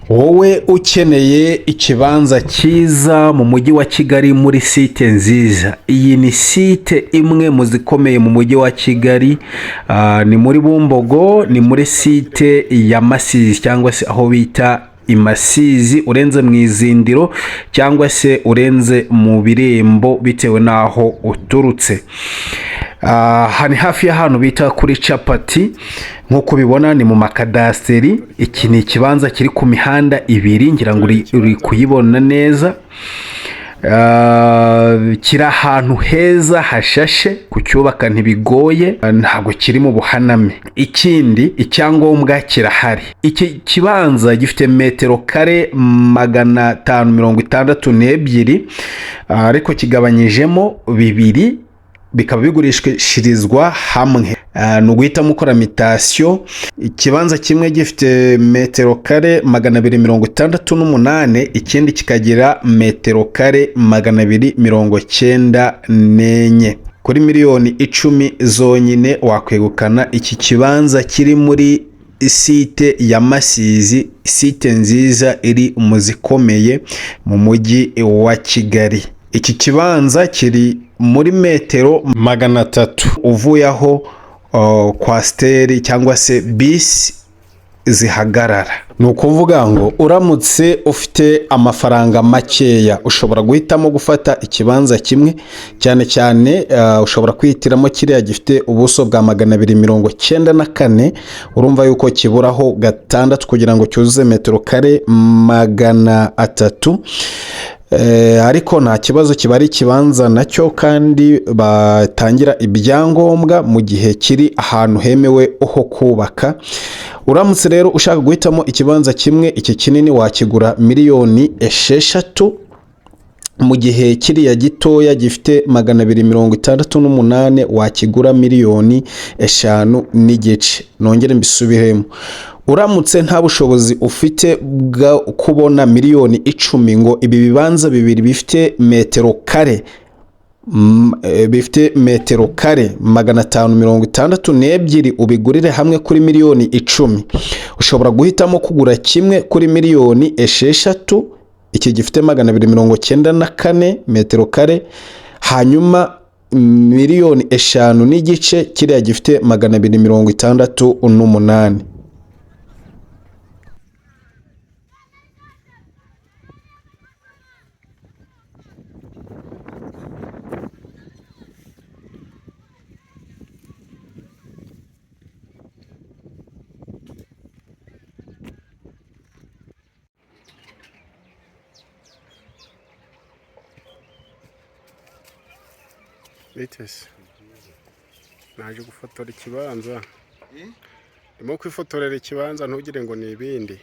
wowe ukeneye ikibanza cyiza mu mujyi wa Kigali muri site nziza. Iyi ni site imwe mu zikomeye mu mujyi wa Kigali, ni muri Bumbogo, ni muri site ya Masizi cyangwa se aho bita Imasizi, urenze mu Izindiro cyangwa se urenze mu Birembo bitewe n'aho uturutse. Hani hafi y'ahantu bita kuri Capati, nk'uko ubibona ni mu makadasiteri. Iki ni ikibanza kiri ku mihanda ibiri, ngira ngo uri kuyibona neza. Kiri ahantu heza hashashe, kucyubaka ntibigoye, ntabwo kiri mu buhaname. Ikindi icyangombwa kirahari. Iki kibanza gifite metero kare 562, ariko kigabanyijemo bibiri, bikaba bigurishirizwa hamwe. Ni uguhitamo ukora mitasiyo. Ikibanza kimwe gifite metero kare 268, ikindi kikagira metero kare 294. Kuri miliyoni 10 zonyine wakwegukana iki kibanza kiri muri site ya Masizi, site nziza iri mu zikomeye mu mujyi wa Kigali. Iki kibanza kiri muri metero 300 uvuye aho kwasiteri cyangwa se bisi zihagarara. Ni ukuvuga ngo uramutse ufite amafaranga makeya ushobora guhitamo gufata ikibanza kimwe, cyane cyane ushobora kwihitiramo kiriya gifite ubuso bwa 294. urumva yuko kiburaho 6 kugira ngo cyuzuze metero kare 300. Ariko nta kibazo, kiba ari ikibanza nacyo kandi batangira ibyangombwa mu gihe kiri ahantu hemewe ho kubaka. Uramutse rero ushaka guhitamo ikibanza kimwe, iki kinini wakigura miliyoni 6, mu gihe kiriya gitoya gifite 268 wakigura miliyoni 5 n'igice. Nongere mbisubiremo, uramutse nta bushobozi ufite bwa kubona miliyoni 10 ngo ibi bibanza bibiri bifite metero kare 562 ubigurire hamwe kuri miliyoni 10, ushobora guhitamo kugura kimwe kuri miliyoni 6, iki gifite 294 metero kare, hanyuma miliyoni 5 n'igice kiriya gifite 268. Bitese naje gufotora ikibanza, ndimo kwifotorera ikibanza, ntugire ngo ni ibindi.